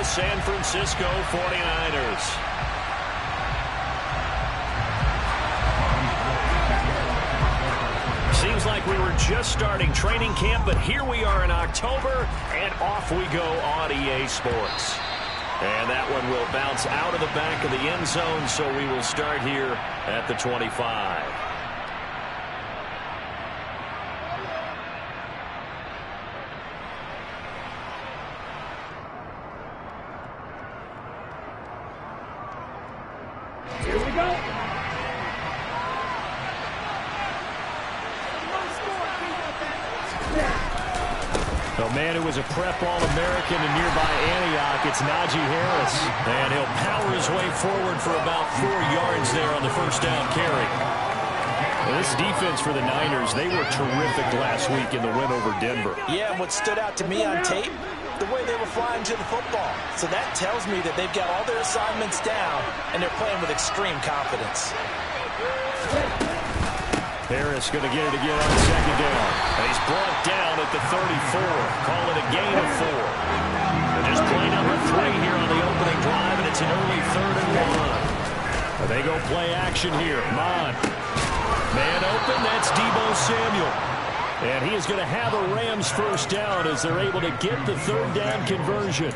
the San Francisco 49ers. Seems like we were just starting training camp, but here we are in October, and off we go on EA Sports. And that one will bounce out of the back of the end zone, so we will start here at the 25. Here we go. The man who was a prep All-American in nearby Antioch, it's Najee Harris. And he'll power his way forward for about 4 yards there on the first down carry. Well, this defense for the Niners, they were terrific last week in the win over Denver. Yeah, and what stood out to me on tape, the way they were flying to the football. So that tells me that they've got all their assignments down, and they're playing with extreme confidence. Harris going to get it again on second down. And he's brought down at the 34. Call it a gain of 4. And just play number 3 here on the opening drive, and it's an early 3rd and 1. They go play action here. Man open, that's Deebo Samuel. And he is going to have a Rams first down as they're able to get the 3rd down conversion.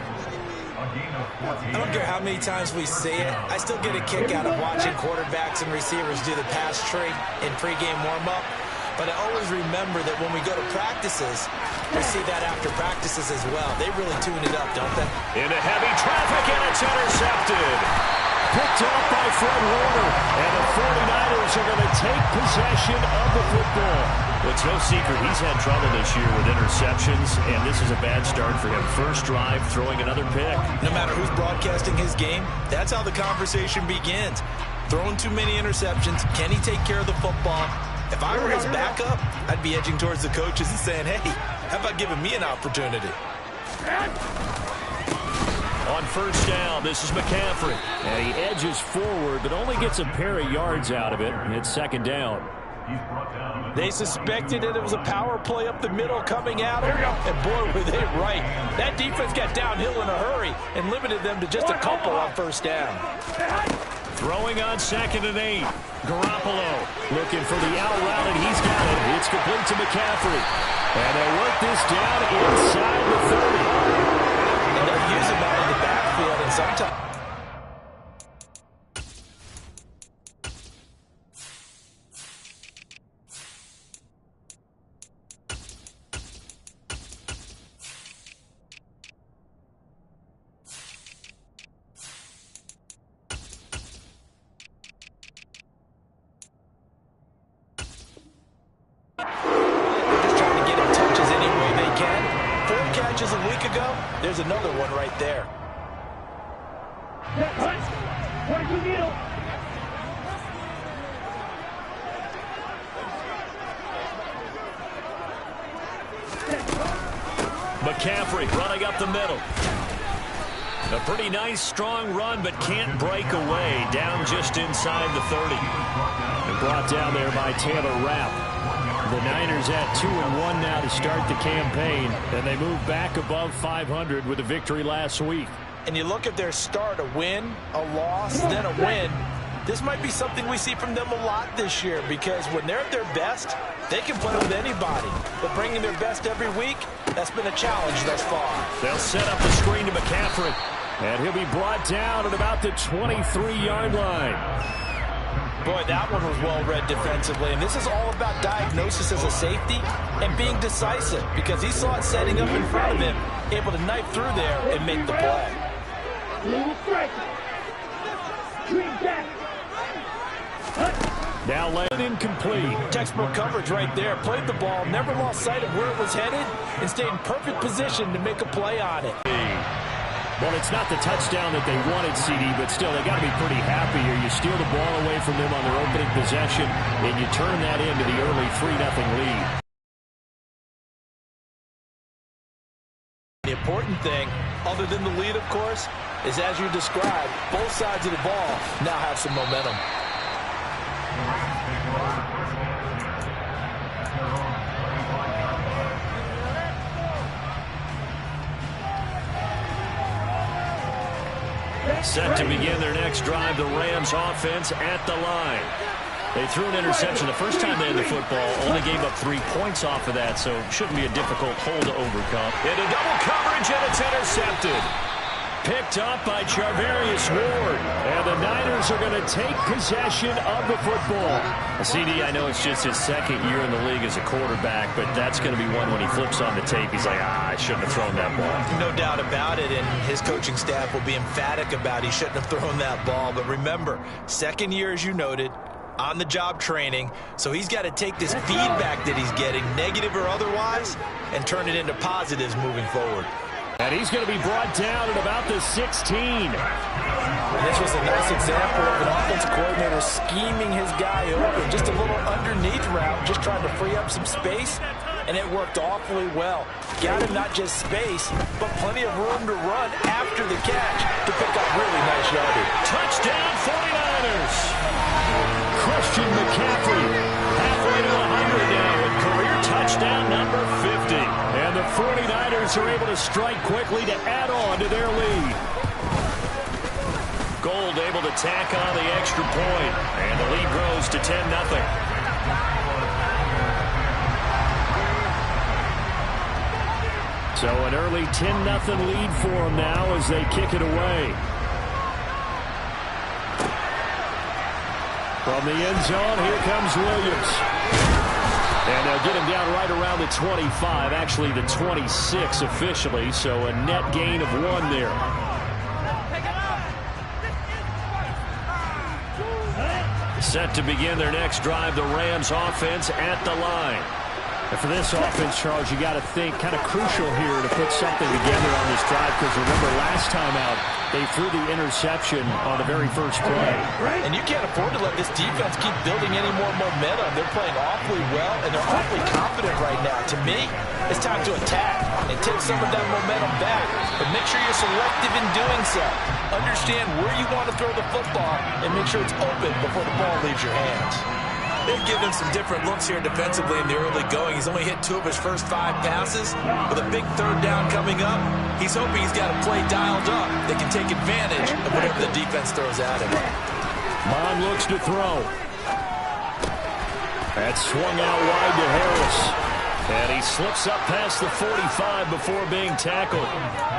I don't care how many times we see it. I still get a kick out of watching quarterbacks and receivers do the pass tree in pregame warm-up. But I always remember that when we go to practices, we see that after practices as well. They really tune it up, don't they? Into heavy traffic, and it's intercepted. Picked off by Fred Warner. And the 49ers are going to take possession of the football. It's no secret he's had trouble this year with interceptions, and this is a bad start for him. First drive, throwing another pick. No matter who's broadcasting his game, that's how the conversation begins. Throwing too many interceptions, can he take care of the football? If I were his backup, I'd be edging towards the coaches and saying, hey, how about giving me an opportunity? On first down, this is McCaffrey. And he edges forward, but only gets a pair of yards out of it. And it's second down. They suspected that it was a power play up the middle coming at him, and boy, were they right. That defense got downhill in a hurry and limited them to just a couple on first down. Throwing on 2nd and 8. Garoppolo looking for the out route, and he's got it. It's complete to McCaffrey. And they'll work this down inside the 30. And they'll use him out of the backfield, and sometimes there's another one right there. McCaffrey running up the middle. A pretty nice, strong run, but can't break away. Down just inside the 30. And brought down there by Taylor Rapp. The Niners at 2-1 now to start the campaign, and they move back above 500 with a victory last week. And you look at their start, a win, a loss, then a win. This might be something we see from them a lot this year, because when they're at their best, they can play with anybody. But bringing their best every week, that's been a challenge thus far. They'll set up the screen to McCaffrey, and he'll be brought down at about the 23-yard line. Boy, that one was well-read defensively, and this is all about diagnosis as a safety and being decisive, because he saw it setting up in front of him, able to knife through there and make the play. Now led incomplete. Textbook coverage right there. Played the ball, never lost sight of where it was headed, and stayed in perfect position to make a play on it. Well, it's not the touchdown that they wanted, CD, but still, they got to be pretty happy here. You steal the ball away from them on their opening possession, and you turn that into the early 3-0 lead. The important thing, other than the lead, of course, is as you described, both sides of the ball now have some momentum. Set to begin their next drive, the Rams offense at the line. They threw an interception the first time they had the football, only gave up 3 points off of that, so shouldn't be a difficult hole to overcome. Into double coverage, and it's intercepted. Picked up by Charvarius Ward, and the Niners are going to take possession of the football. CD, I know it's just his second year in the league as a quarterback, but that's going to be one when he flips on the tape. He's like, I shouldn't have thrown that ball. No doubt about it, and his coaching staff will be emphatic about he shouldn't have thrown that ball. But remember, second year, as you noted, on-the-job training, so he's got to take this feedback that he's getting, negative or otherwise, and turn it into positives moving forward. And he's going to be brought down at about the 16. And this was a nice example of an offensive coordinator scheming his guy open. Just a little underneath route, just trying to free up some space, and it worked awfully well. Got him not just space, but plenty of room to run after the catch to pick up really nice yardage. Touchdown 49ers! Christian McCaffrey halfway to 100 now with career touchdown number 50. And the 49ers are able to strike quickly to add on to their lead. Gold able to tack on the extra point, and the lead grows to 10-0. So an early 10-0 lead for them now as they kick it away. From the end zone, here comes Williams. And they'll get him down right around the 25, actually the 26 officially, so a net gain of 1 there. Set to begin their next drive, the Rams offense at the line. And for this offense, Charles, you got to think kind of crucial here to put something together on this drive, because remember last time out, they threw the interception on the very first play. And you can't afford to let this defense keep building any more momentum. They're playing awfully well, and they're awfully confident right now. To me, it's time to attack and take some of that momentum back. But make sure you're selective in doing so. Understand where you want to throw the football and make sure it's open before the ball leaves your hands. They've given him some different looks here defensively in the early going. He's only hit 2 of his first 5 passes. With a big third down coming up, he's hoping he's got a play dialed up that can take advantage of whatever the defense throws at him. Mon looks to throw. That's swung out wide to Harris. And he slips up past the 45 before being tackled.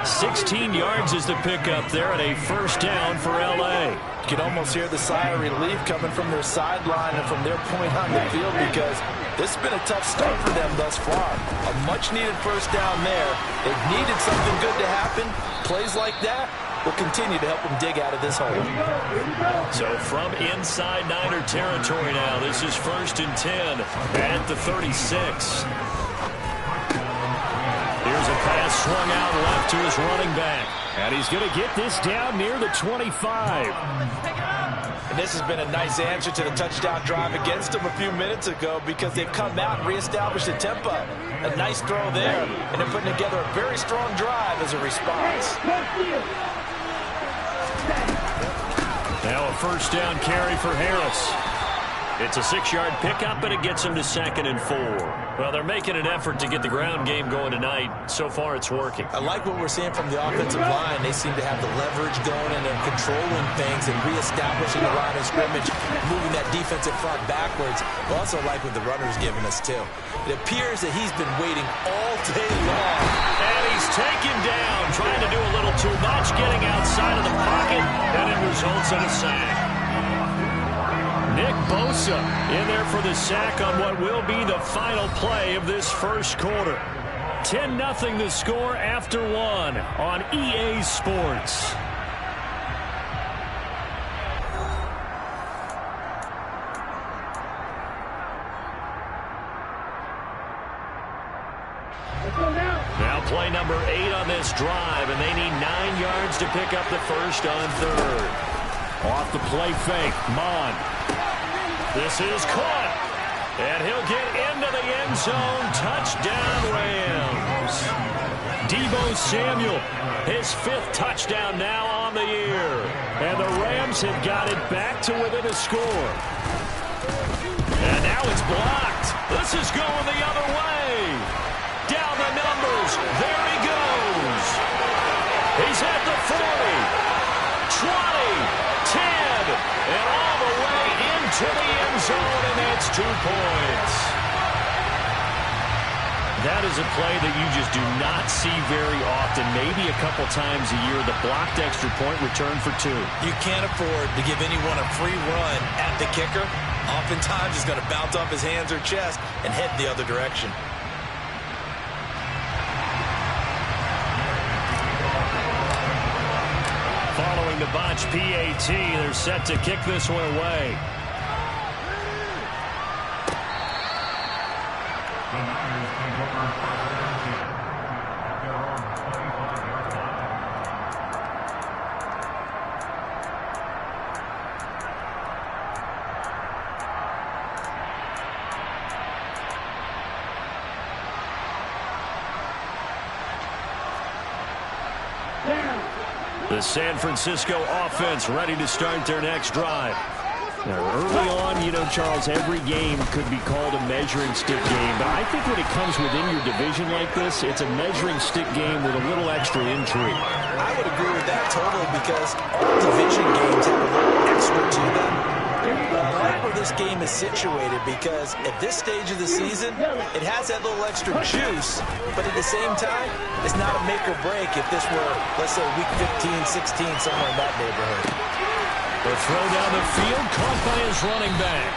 16 yards is the pickup there and a first down for L.A. You can almost hear the sigh of relief coming from their sideline and from their point on the field, because this has been a tough start for them thus far. A much-needed first down there. They've needed something good to happen. Plays like that will continue to help them dig out of this hole. So from inside Niner territory now, this is 1st and 10 at the 36. Here's a pass swung out left to his running back. And he's going to get this down near the 25. And this has been a nice answer to the touchdown drive against them a few minutes ago, because they've come out and reestablished the tempo. A nice throw there, and they're putting together a very strong drive as a response. Now a first down carry for Harris. It's a 6-yard pickup, and it gets him to 2nd and 4. Well, they're making an effort to get the ground game going tonight. So far, it's working. I like what we're seeing from the offensive line. They seem to have the leverage going, and they're controlling things and reestablishing the line of scrimmage, moving that defensive front backwards. I also like what the runner's giving us, too. It appears that he's been waiting all day long. And he's taken down, trying to do a little too much, getting outside of the pocket, and it results in a sack. Nick Bosa in there for the sack on what will be the final play of this first quarter. 10-0 the score after 1 on EA Sports. Now play number 8 on this drive, and they need 9 yards to pick up the first on 3rd. Off the play fake, Mon. This is caught, and he'll get into the end zone. Touchdown, Rams. Deebo Samuel, his 5th touchdown now on the year. And the Rams have got it back to within a score. And now it's blocked. This is going the other way. Down the numbers. There he goes. He's at the 40. scores 2 points. That is a play that you just do not see very often, maybe a couple times a year. The blocked extra point return for 2. You can't afford to give anyone a free run at the kicker. Oftentimes, he's going to bounce off his hands or chest and head the other direction. Following the botch PAT, they're set to kick this one away. The San Francisco offense ready to start their next drive. Now, early on, you know, Charles, every game could be called a measuring stick game. But I think when it comes within your division like this, it's a measuring stick game with a little extra intrigue. I would agree with that totally because all division games have a little extra to them. I like where this game is situated because at this stage of the season, it has that little extra juice, but at the same time, it's not a make or break if this were, let's say, week 15, 16, somewhere in that neighborhood. The throw down the field, caught by his running back.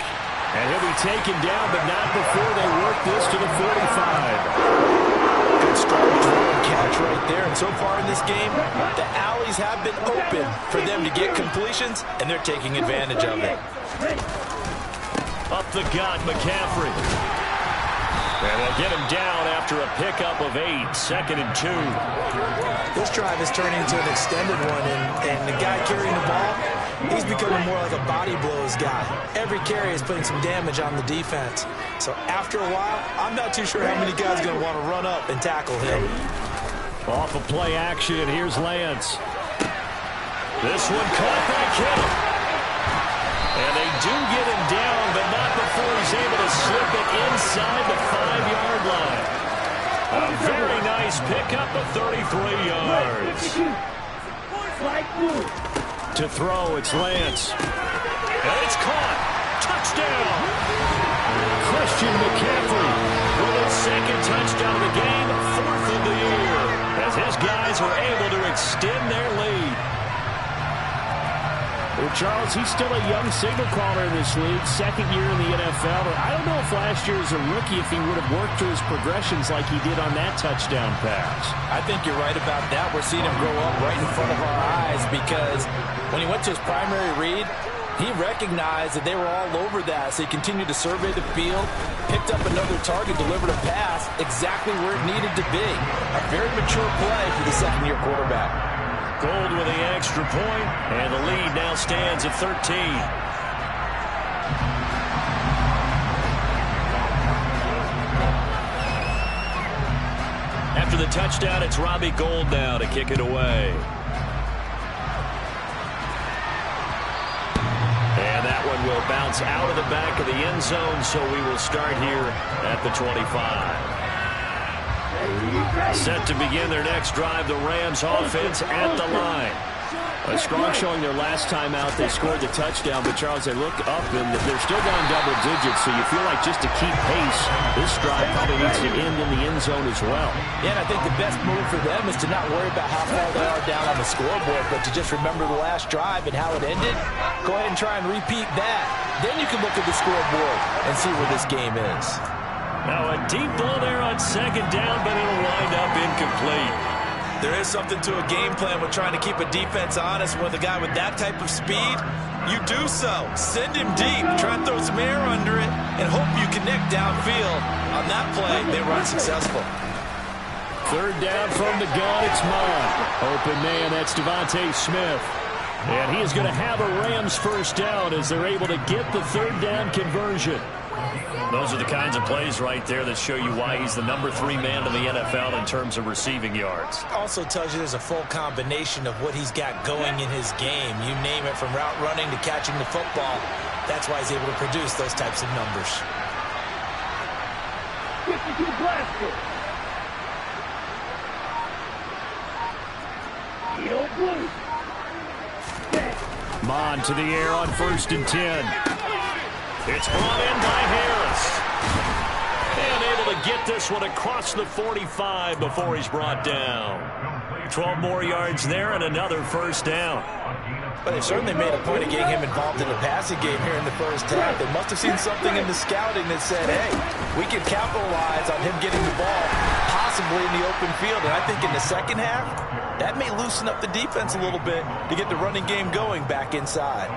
And he'll be taken down, but not before they work this to the 45. Good strong throw and catch right there. And so far in this game, the alleys have been open for them to get completions, and they're taking advantage of it. Up the gut, McCaffrey. And they'll get him down after a pickup of 8, 2nd and 2. This drive is turning into an extended one, and the guy carrying the ball, he's becoming more like a body blows guy. Every carry is putting some damage on the defense. So after a while, I'm not too sure how many guys are going to want to run up and tackle him. Off of play action, here's Lance. This one caught by Kittle. And they do get him down, but not before he's able to slip it inside the 5-yard line. A very nice pickup of 33 yards. To throw, it's Lance. And it's caught. Touchdown. Christian McCaffrey with his 2nd touchdown of the game, 4th of the year, as his guys were able to extend their lead. Well, Charles, he's still a young signal caller in this league, 2nd year in the NFL. I don't know if last year as a rookie, if he would have worked through his progressions like he did on that touchdown pass. I think you're right about that. We're seeing him grow up right in front of our eyes because when he went to his primary read, he recognized that they were all over that, so he continued to survey the field, picked up another target, delivered a pass exactly where it needed to be. A very mature play for the 2nd-year quarterback. Gold with the extra point, and the lead now stands at 13. After the touchdown, it's Robbie Gould now to kick it away. And that one will bounce out of the back of the end zone, so we will start here at the 25. Set to begin their next drive, the Rams offense at the line. A strong showing their last time out. They scored the touchdown, but Charles, they look up and they're still down double digits, so you feel like just to keep pace, this drive probably needs to end in the end zone as well. Yeah, and I think the best move for them is to not worry about how far they are down on the scoreboard, but to just remember the last drive and how it ended. Go ahead and try and repeat that. Then you can look at the scoreboard and see where this game is. Now a deep ball there on 2nd down, but it'll wind up incomplete. There is something to a game plan with trying to keep a defense honest. With a guy with that type of speed, you do so. Send him deep, try and throw some air under it, and hope you connect downfield. On that play, they were unsuccessful. 3rd down from the gun, it's Mon. Open man, that's Devontae Smith. And he is going to have a Rams 1st down as they're able to get the 3rd down conversion. Those are the kinds of plays right there that show you why he's the number 3 man in the NFL in terms of receiving yards. Also tells you there's a full combination of what he's got going in his game. You name it, from route running to catching the football. That's why he's able to produce those types of numbers. Mon to the air on 1st and 10. It's brought in by Harris. And able to get this one across the 45 before he's brought down. 12 more yards there and another first down. But they certainly made a point of getting him involved in the passing game here in the first half. They must have seen something in the scouting that said, hey, we can capitalize on him getting the ball possibly in the open field. And I think in the second half, that may loosen up the defense a little bit to get the running game going back inside.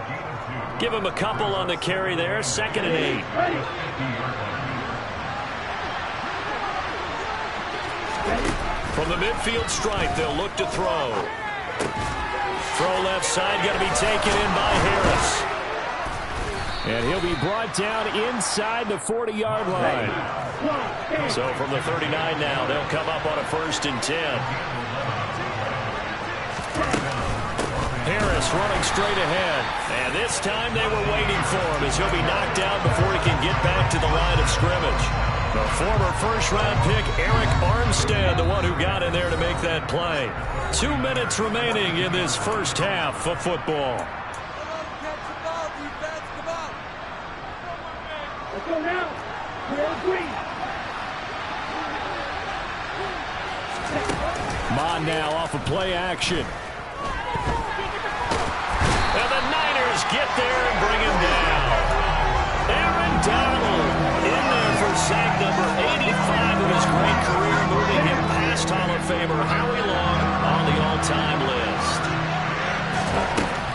Give him a couple on the carry there. 2nd and 8. From the midfield stripe, they'll look to throw. Throw left side, got to be taken in by Harris. And he'll be brought down inside the 40-yard line. So from the 39 now, they'll come up on a 1st and 10. Harris running straight ahead. And this time they were waiting for him as he'll be knocked down before he can get back to the line of scrimmage. The former first-round pick, Eric Armstead, the one who got in there to make that play. 2 minutes remaining in this first half of football. Let's go now. Mon now off of play action. And the Niners get there and bring him down. Aaron Donald in there for sack number 85 of his great career, moving him past Hall of Famer Howie Long on the all-time list.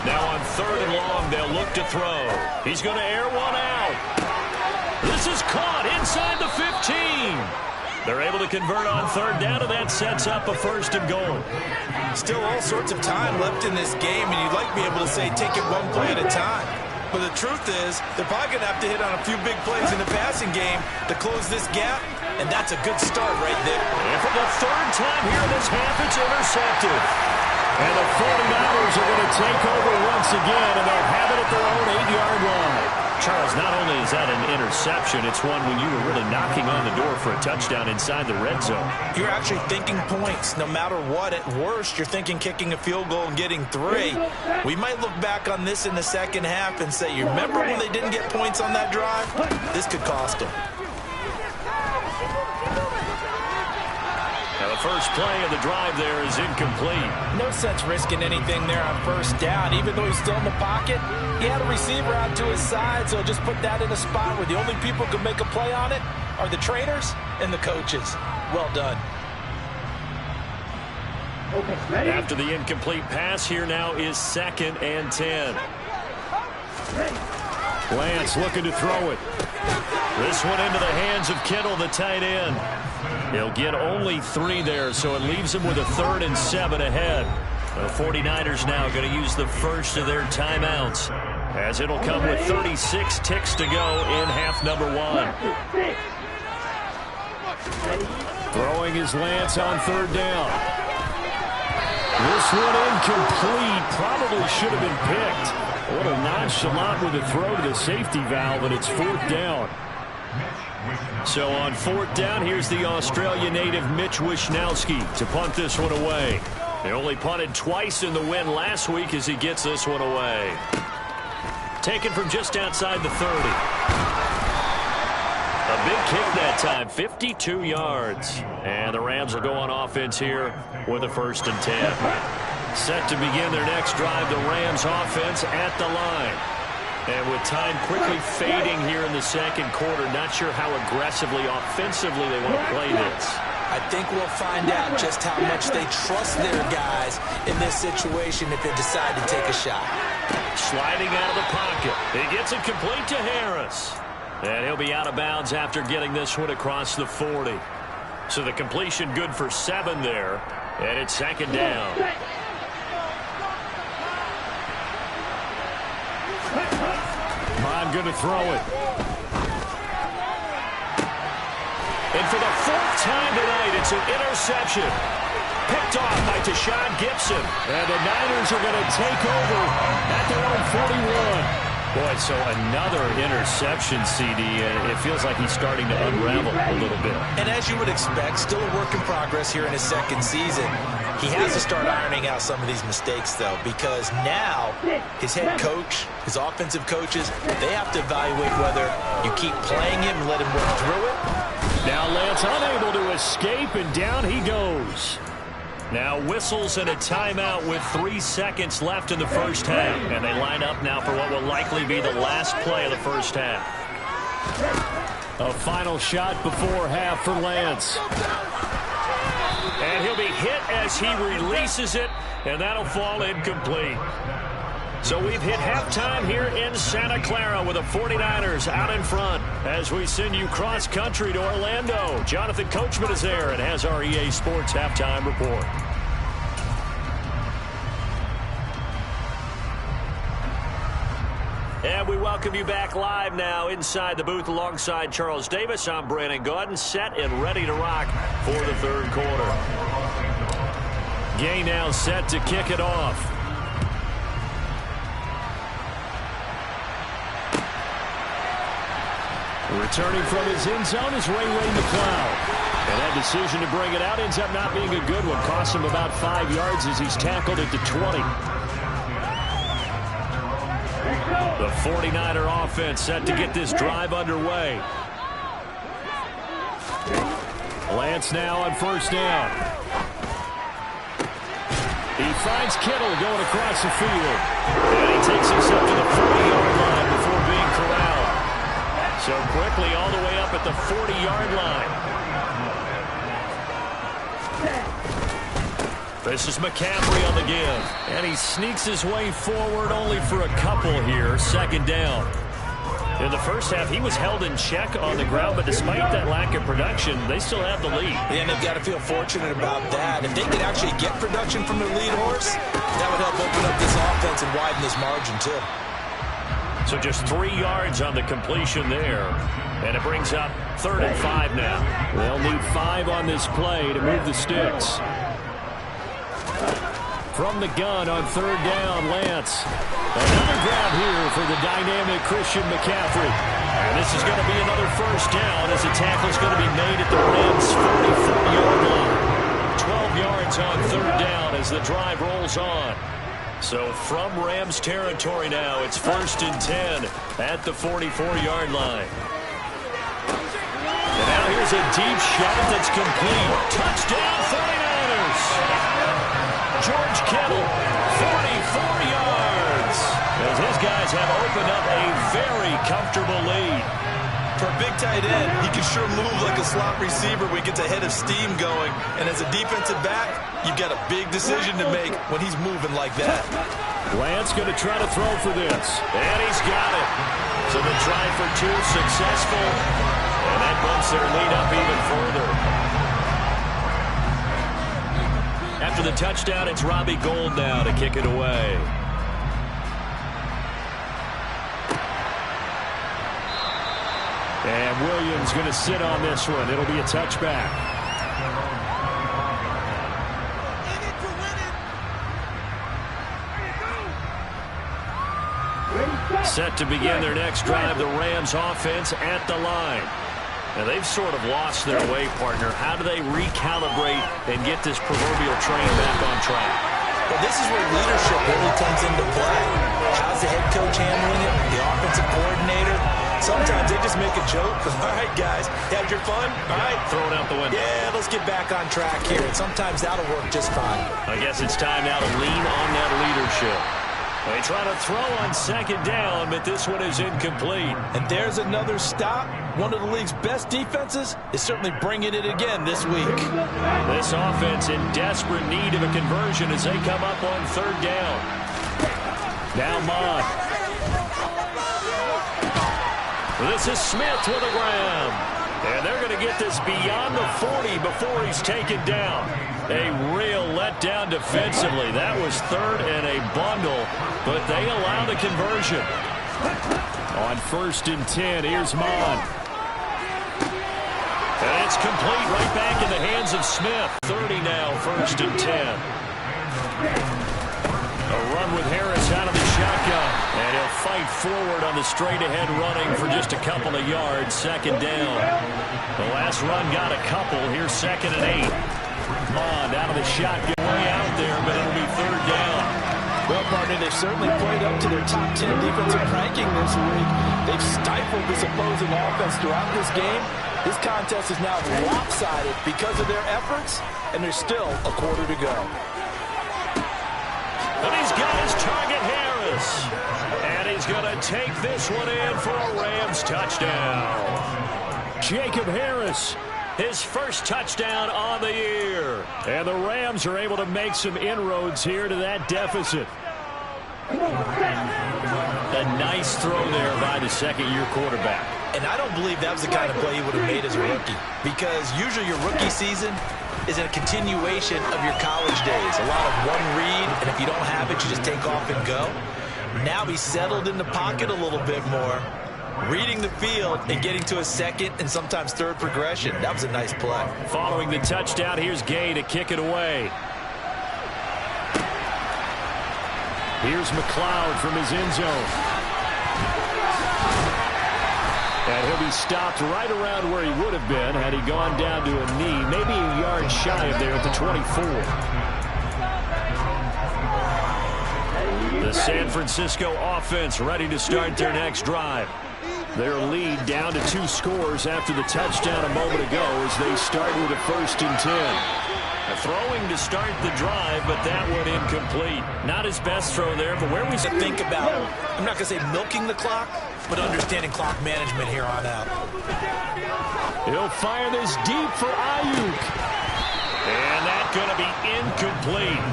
Now on 3rd and long, they'll look to throw. He's going to air one out. This is caught inside the 15. They're able to convert on 3rd down, and that sets up a 1st and goal. Still all sorts of time left in this game, and you'd like to be able to say take it one play at a time. But the truth is, they're probably going to have to hit on a few big plays in the passing game to close this gap, and that's a good start right there. And for the 3rd time here in this half, it's intercepted. And the 49ers are going to take over once again, and they'll have it at their own 8-yard line. Charles, not only is that an interception, it's one when you were really knocking on the door for a touchdown inside the red zone. You're actually thinking points no matter what. At worst, you're thinking kicking a field goal and getting 3. We might look back on this in the second half and say, you remember when they didn't get points on that drive? This could cost them. Now the first play of the drive there is incomplete. No sense risking anything there on 1st down. Even though he's still in the pocket, he had a receiver out to his side, so just put that in a spot where the only people who can make a play on it are the trainers and the coaches. Well done. Okay, after the incomplete pass, here now is 2nd and 10. Lance looking to throw it. This one into the hands of Kittle, the tight end. He'll get only 3 there, so it leaves him with a 3rd and 7 ahead. The 49ers now going to use the first of their timeouts, as it'll come with 36 ticks to go in half number 1. Throwing his Lance on 3rd down. This one incomplete. Probably should have been picked. A little nonchalant with a throw to the safety valve, and it's 4th down. So on 4th down, here's the Australia native Mitch Wishnowsky to punt this one away. They only punted twice in the win last week as he gets this one away. Taken from just outside the 30. A big kick that time, 52 yards. And the Rams will go on offense here with a 1st and 10. Set to begin their next drive, the Rams offense at the line. And with time quickly fading here in the 2nd quarter, not sure how aggressively, offensively they want to play this. I think we'll find out just how much they trust their guys in this situation if they decide to take a shot. Sliding out of the pocket. He gets it complete to Harris. And he'll be out of bounds after getting this one across the 40. So the completion good for 7 there. And it's 2nd down. Mon going to throw it. And for the 4th time tonight, it's an interception. Picked off by Tashawn Gibson. And the Niners are going to take over at their own 41. Boy, so another interception, CD. It feels like he's starting to unravel a little bit. And as you would expect, still a work in progress here in his 2nd season. He has to start ironing out some of these mistakes, though, because now his head coach, his offensive coaches, they have to evaluate whether you keep playing him and let him work through it. Now Lance unable to escape, and down he goes. Now whistles and a timeout with 3 seconds left in the first half. And they line up now for what will likely be the last play of the first half. A final shot before half for Lance. And he'll be hit as he releases it, and that'll fall incomplete. So we've hit halftime here in Santa Clara with the 49ers out in front as we send you cross-country to Orlando. Jonathan Coachman is there and has our EA Sports halftime report. And we welcome you back live now inside the booth alongside Charles Davis. I'm Brandon Gaudin, set and ready to rock for the third quarter. Gay now set to kick it off. Returning from his end zone is Ray McLeod. And that decision to bring it out ends up not being a good one. Cost him about 5 yards as he's tackled at the 20. The 49er offense set to get this drive underway. Lance now on first down. He finds Kittle going across the field. And he takes us up to the 40-yard line before being corralled. So quickly all the way up at the 40-yard line. This is McCaffrey on the give. And he sneaks his way forward only for a couple here. Second down. In the first half, he was held in check on the ground, but despite that lack of production, they still have the lead. And they've got to feel fortunate about that. If they could actually get production from their lead horse, that would help open up this offense and widen this margin, too. So just 3 yards on the completion there. And it brings up 3rd and 5 now. They'll need 5 on this play to move the sticks. From the gun on 3rd down, Lance. Another grab here for the dynamic Christian McCaffrey. And this is going to be another first down as the tackle's going to be made at the Rams' 44-yard line. 12 yards on 3rd down as the drive rolls on. So from Rams territory now, it's 1st and 10 at the 44-yard line. And now here's a deep shot that's complete. Touchdown 49ers. George Kittle, 44 yards. As his guys have opened up a very comfortable lead. For a big tight end, he can sure move like a slot receiver when he gets a head of steam going. And as a defensive back, you've got a big decision to make when he's moving like that. Lance going to try to throw for this. And he's got it. So the try for 2 successful. And that bumps their lead up even further. After the touchdown, it's Robbie Gould now to kick it away. And Williams going to sit on this one. It'll be a touchback. Set to begin their next drive, the Rams offense at the line. And they've sort of lost their way, partner. How do they recalibrate and get this proverbial train back on track? Well, this is where leadership really comes into play. How's the head coach handling it? The offensive coordinator? Sometimes they just make a joke. All right, guys, had your fun? All right. Throw it out the window. Yeah, let's get back on track here. And sometimes that'll work just fine. I guess it's time now to lean on that leadership. They try to throw on 2nd down, but this one is incomplete. And there's another stop. One of the league's best defenses is certainly bringing it again this week. This offense in desperate need of a conversion as they come up on 3rd down. Now Mott. This is Smith with a grab. And they're going to get this beyond the 40 before he's taken down. A real letdown defensively. That was 3rd and a bundle, but they allow the conversion. On 1st and 10, here's Mott. And it's complete right back in the hands of Smith. 30 now, 1st and 10. A run with Harris out of the shotgun. And he'll fight forward on the straight-ahead running for just a couple of yards. 2nd down. The last run got a couple. Here's 2nd and 8. Mond out of the shotgun way out there, but it'll be third down. Well, partner, they've certainly played up to their top 10 defensive ranking this week. They've stifled this opposing offense throughout this game. This contest is now lopsided because of their efforts, and there's still a quarter to go. And he's got his target, Harris. And he's going to take this one in for a Rams touchdown. Jacob Harris, his first touchdown on the year. And the Rams are able to make some inroads here to that deficit. A nice throw there by the second-year quarterback. And I don't believe that was the kind of play he would have made as a rookie, because usually your rookie season is a continuation of your college days. A lot of one read, and if you don't have it, you just take off and go. Now he's settled in the pocket a little bit more, reading the field and getting to a second and sometimes third progression. That was a nice play. Following the touchdown, here's Gay to kick it away. Here's McLeod from his end zone. And he'll be stopped right around where he would have been had he gone down to a knee, maybe a yard shy of there at the 24. The San Francisco offense ready to start their next drive. Their lead down to 2 scores after the touchdown a moment ago as they start with a 1st and 10. Throwing to start the drive, but that one incomplete. Not his best throw there, but where we think about, I'm not going to say milking the clock, but understanding clock management here on out. He'll fire this deep for Ayuk. And that's going to be incomplete.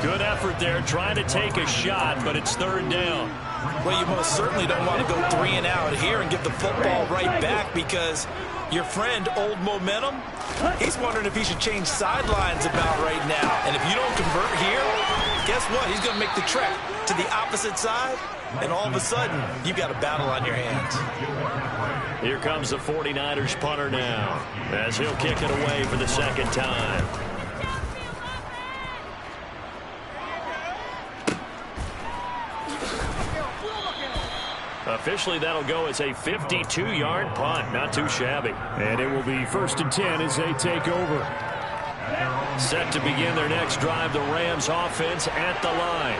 Good effort there, trying to take a shot, but it's third down. Well, you most certainly don't want to go 3 and out here and give the football right back, because your friend, Old Momentum, he's wondering if he should change sidelines about right now. And if you don't convert here, guess what? He's going to make the trek to the opposite side, and all of a sudden, you've got a battle on your hands. Here comes the 49ers punter now, as he'll kick it away for the second time. Officially, that'll go as a 52-yard punt. Not too shabby. And it will be 1st and 10 as they take over. Set to begin their next drive, the Rams offense at the line.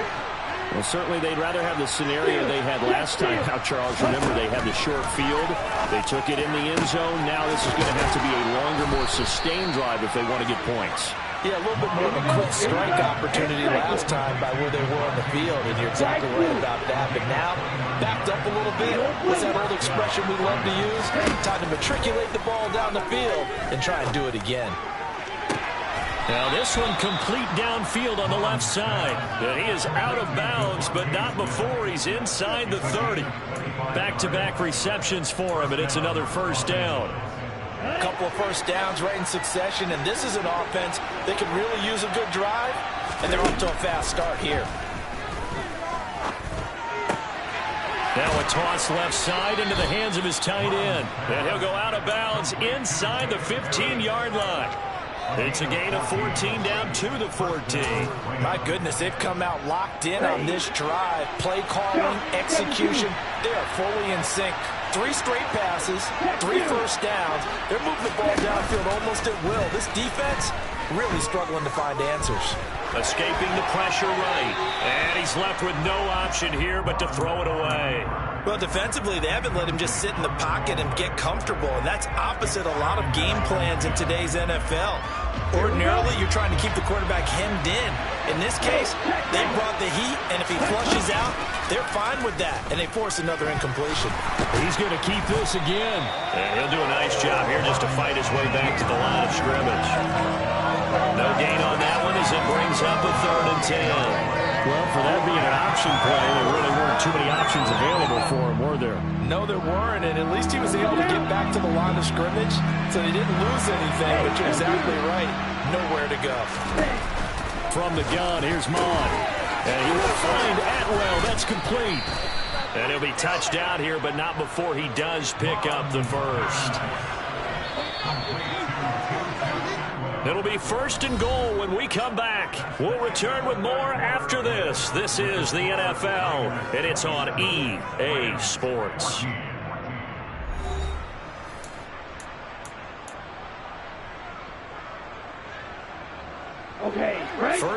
Well, certainly they'd rather have the scenario they had last time. Now, Charles, remember, they had the short field. They took it in the end zone. Now this is going to have to be a longer, more sustained drive if they want to get points. Yeah, a little bit more of a quick strike opportunity last time by where they were on the field, and you're exactly right about that. But now, backed up a little bit. What's that old expression we love to use? Time to matriculate the ball down the field and try and do it again. Now this one complete downfield on the left side. And he is out of bounds, but not before he's inside the 30. Back-to-back receptions for him, and it's another 1st down. A couple of 1st downs right in succession, and this is an offense that could really use a good drive, and they're off to a fast start here. Now a toss left side into the hands of his tight end. And he'll go out of bounds inside the 15-yard line. It's a gain of 14 down to the 14. My goodness, they've come out locked in on this drive. Play calling, execution, they are fully in sync. 3 straight passes, 3 1st downs. They're moving the ball downfield almost at will. This defense really struggling to find answers. Escaping the pressure right. And he's left with no option here but to throw it away. Well, defensively, they haven't let him just sit in the pocket and get comfortable. And that's opposite a lot of game plans in today's NFL. Ordinarily, you're trying to keep the quarterback hemmed in. In this case, they brought the heat, and if he flushes out, they're fine with that, and they force another incompletion. He's going to keep this again. And he'll do a nice job here just to fight his way back to the line of scrimmage. No gain on that one as it brings up a 3rd and 10. Well, for that being an option play, there really weren't too many options available for him, were there? No, there weren't, and at least he was able to get back to the line of scrimmage, so they didn't lose anything, but you're exactly right. Nowhere to go. From the gun, here's Mond. And he will find Atwell. That's complete. And he'll be touched down here, but not before he does pick up the 1st. It'll be 1st and goal when we come back. We'll return with more after this. This is the NFL, and it's on EA Sports.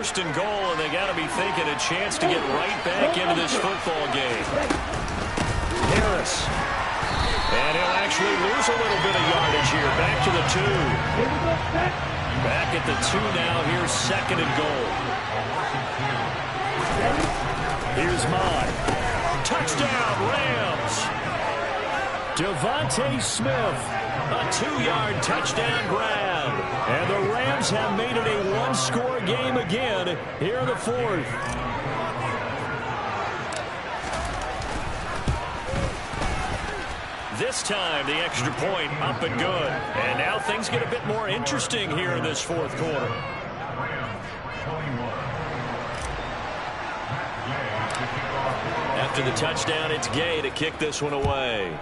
first and goal, and they got to be thinking a chance to get right back into this football game. Harris. And he'll actually lose a little bit of yardage here. Back to the 2. Back at the 2 now. Here's second and goal. Here's Mott. Touchdown, Rams. Devontae Smith. A 2-yard touchdown grab. And the Rams have made it a one-score game again here in the 4th. This time, the extra point up and good. And now things get a bit more interesting here in this 4th quarter. After the touchdown, it's Gay to kick this one away.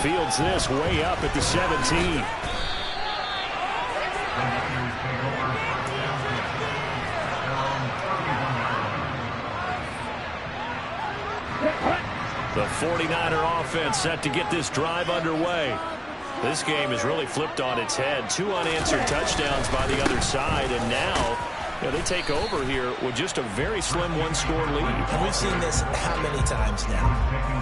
Fields this way up at the 17. The 49er offense set to get this drive underway. This game has really flipped on its head. 2 unanswered touchdowns by the other side, and now they take over here with just a very slim one-score lead. And we've seen this how many times now?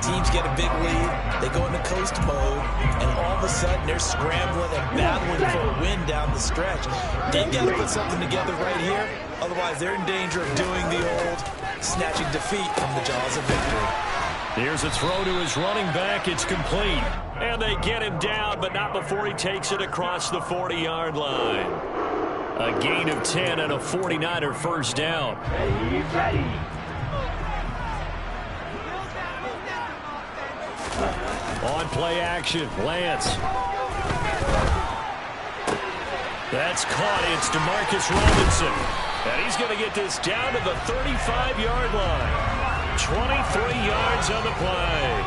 Teams get a big lead, they go into coast mode, and all of a sudden they're scrambling and battling for a win down the stretch. They've got to put something together right here, otherwise they're in danger of doing the old snatching defeat from the jaws of victory. Here's a throw to his running back. It's complete. And they get him down, but not before he takes it across the 40-yard line. A gain of 10 and a 49er first down. Ready. On play action, Lance. That's caught. It's DeMarcus Robinson. And he's going to get this down to the 35-yard line. 23 yards on the play.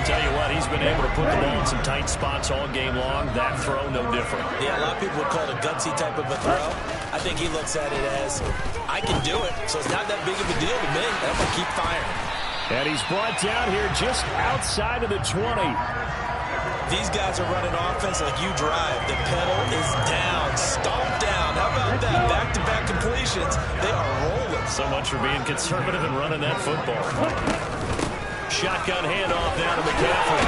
Tell you what, he's been able to put the ball in some tight spots all game long. That throw, no different. Yeah, a lot of people would call it a gutsy type of a throw. I think he looks at it as, I can do it, so it's not that big of a deal to me. I'm going to keep firing. And he's brought down here just outside of the 20. These guys are running offense like you drive. The pedal is down, stomped down. How about that? Back-to-back completions. They are rolling. So much for being conservative and running that football. Shotgun handoff now to McCaffrey.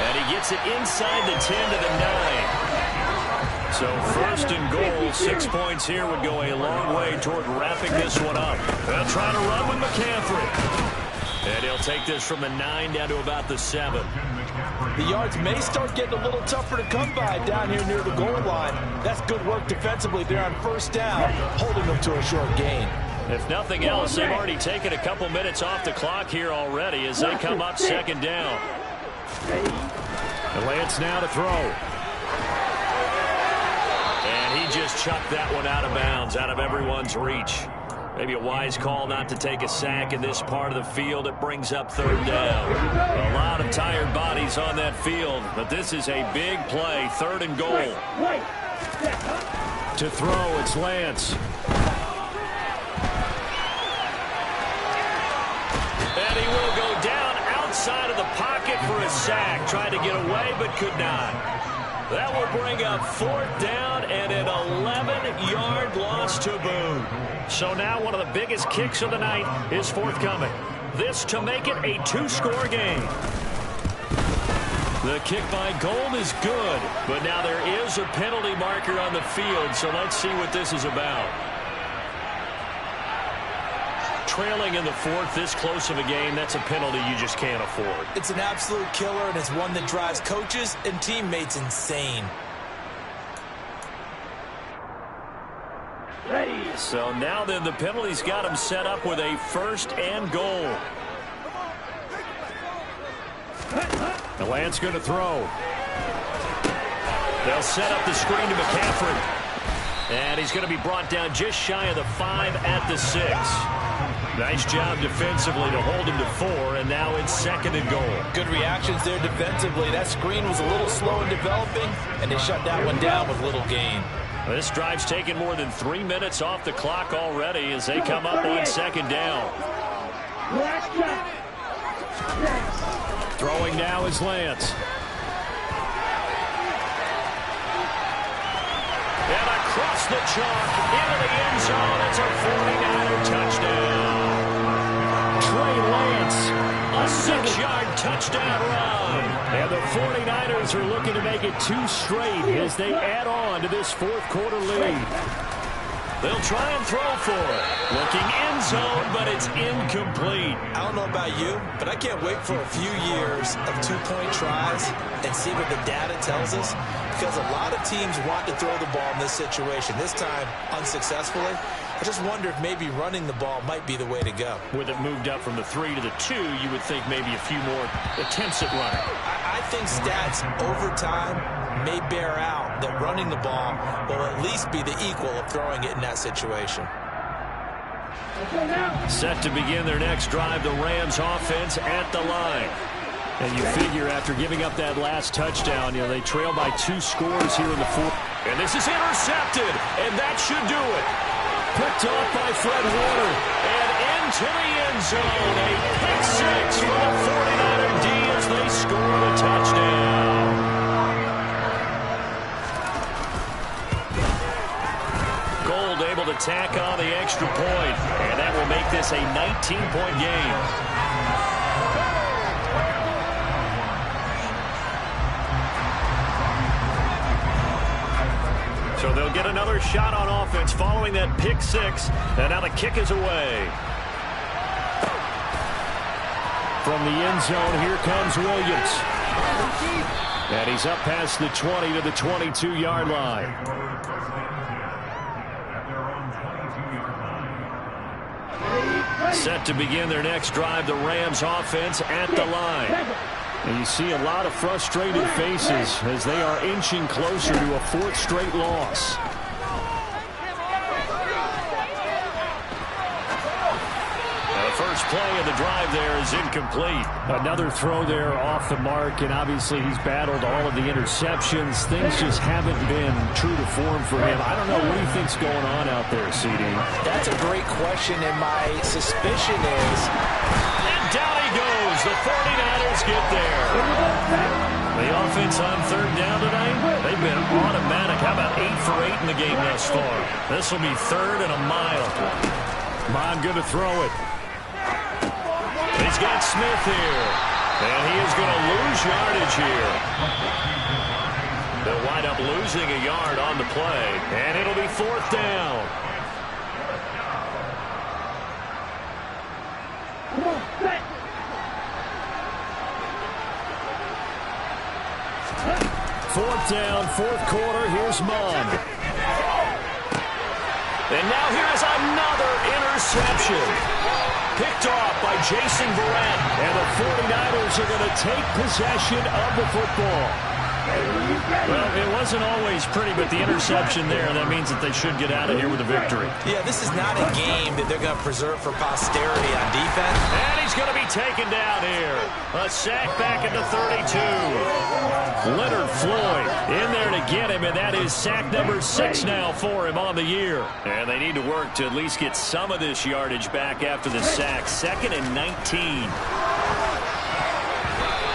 And he gets it inside the 10 to the 9. So first and goal, 6 points here would go a long way toward wrapping this one up. They'll try to run with McCaffrey. And he'll take this from the 9 down to about the 7. The yards may start getting a little tougher to come by down here near the goal line. That's good work defensively there on first down, holding them to a short gain. If nothing else, they've already taken a couple minutes off the clock here already as they come up second down. And Lance now to throw. And he just chucked that one out of bounds, out of everyone's reach. Maybe a wise call not to take a sack in this part of the field. It brings up third down. A lot of tired bodies on that field, but this is a big play. Third and goal. To throw, it's Lance. And he will go down outside of the pocket for a sack. Tried to get away, but could not. That will bring up fourth down and an 11-yard loss to boot. So now one of the biggest kicks of the night is forthcoming. This to make it a 2-score game. The kick by Gold is good, but now there is a penalty marker on the field, so let's see what this is about. Trailing in the fourth, this close of a game, that's a penalty you just can't afford. It's an absolute killer, and it's one that drives coaches and teammates insane. Ready. So now then, the penalty's got him set up with a first and goal. The Lance going to throw. They'll set up the screen to McCaffrey. And he's going to be brought down just shy of the 5 at the 6. Nice job defensively to hold him to 4, and now it's second and goal. Good reactions there defensively. That screen was a little slow in developing, and they shut that one down with little gain. This drive's taken more than 3 minutes off the clock already as they come up on second down. Throwing now is Lance. And a Past the chalk, into the end zone. It's a 49er touchdown. Trey Lance, a 6-yard touchdown run. And the 49ers are looking to make it 2 straight as they add on to this fourth-quarter lead. They'll try and throw for it. Looking end zone, but it's incomplete. I don't know about you, but I can't wait for a few years of 2-point tries and see what the data tells us, because a lot of teams want to throw the ball in this situation. This time, unsuccessfully. I just wonder if maybe running the ball might be the way to go. With it moved up from the 3 to the 2, you would think maybe a few more attempts at running. I think stats over time may bear out that running the ball will at least be the equal of throwing it in that situation. Set to begin their next drive, the Rams offense at the line. And you figure after giving up that last touchdown, they trail by 2 scores here in the fourth. And this is intercepted, and that should do it. Picked off by Fred Warner, and into the end zone. A pick 6 for the 49er D as they score the touchdown. Gold able to tack on the extra point, and that will make this a 19-point game. So they'll get another shot on offense following that pick 6, and now the kick is away. From the end zone, here comes Williams. And he's up past the 20 to the 22-yard line. Set to begin their next drive, the Rams offense at the line. And you see a lot of frustrated faces as they are inching closer to a 4th straight loss. The first play of the drive there is incomplete. Another throw there off the mark, and obviously he's battled all of the interceptions. Things just haven't been true to form for him. I don't know what he thinks going on out there, CD. That's a great question, and my suspicion is... And down he goes. The 49ers get there. The offense on 3rd down tonight, they've been automatic. How about 8 for 8 in the game thus far? This will be 3rd and a mile. Mon going to throw it. He's got Smith here, and he is going to lose yardage here. They'll wind up losing a yard on the play, and it'll be 4th down. Fourth down, 4th quarter. Here's Mon. And now here's another interception. Picked off by Jason Verrett. And the 49ers are going to take possession of the football. Well, it wasn't always pretty, but the interception there, that means that they should get out of here with a victory. Yeah, this is not a game that they're going to preserve for posterity on defense. And he's going to be taken down here. A sack back at the 32. Leonard Floyd in there to get him, and that is sack number 6 now for him on the year. And they need to work to at least get some of this yardage back after the sack. 2nd and 19.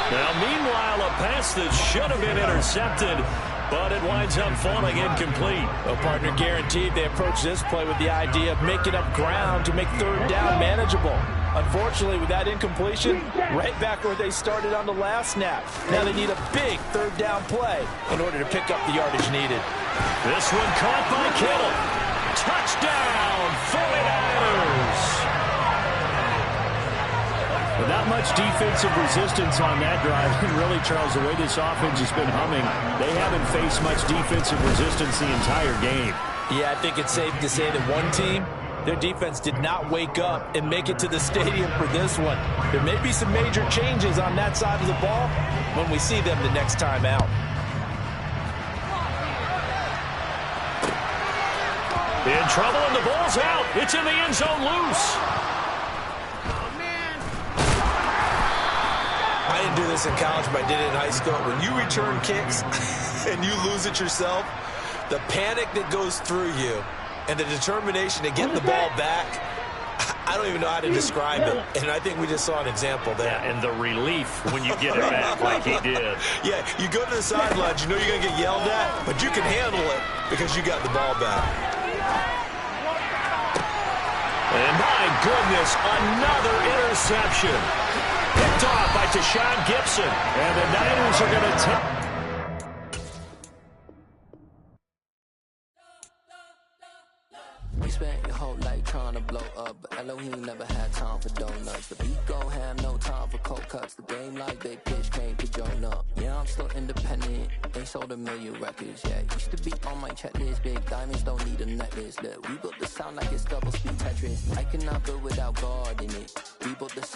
Now, meanwhile, a pass that should have been intercepted, but it winds up falling incomplete. Well, partner, guaranteed they approach this play with the idea of making up ground to make 3rd down manageable. Unfortunately, with that incompletion, right back where they started on the last snap. Now they need a big 3rd down play in order to pick up the yardage needed. This one caught by Kittle. Touchdown, 49ers. But not much defensive resistance on that drive. And really, Charles, the way this offense has been humming, they haven't faced much defensive resistance the entire game. Yeah, I think it's safe to say that one team, their defense did not wake up and make it to the stadium for this one. There may be some major changes on that side of the ball when we see them the next time out. In trouble, and the ball's out. It's in the end zone loose. I didn't do this in college, but I did it in high school. When you return kicks and you lose it yourself, the panic that goes through you and the determination to get the ball back, I don't even know how to describe it, and I think we just saw an example there. Yeah, and the relief when you get it back like he did. Yeah, you go to the sidelines, you know you're going to get yelled at, but you can handle it because you got the ball back. And my goodness, another interception. Picked off by Deshaun Gibson. And the Niners are going to take... You spent your whole life trying to blow up, but Elohim never had time for donuts. The beat gon' have no time for cold cuts. The game like big pitch came to join up. Yeah, I'm still independent. Ain't sold a million records yet. Used to be on my checklist. Big diamonds don't need a necklace. Look, we built the sound like it's double speed Tetris. I cannot build without God in it. We built the sound.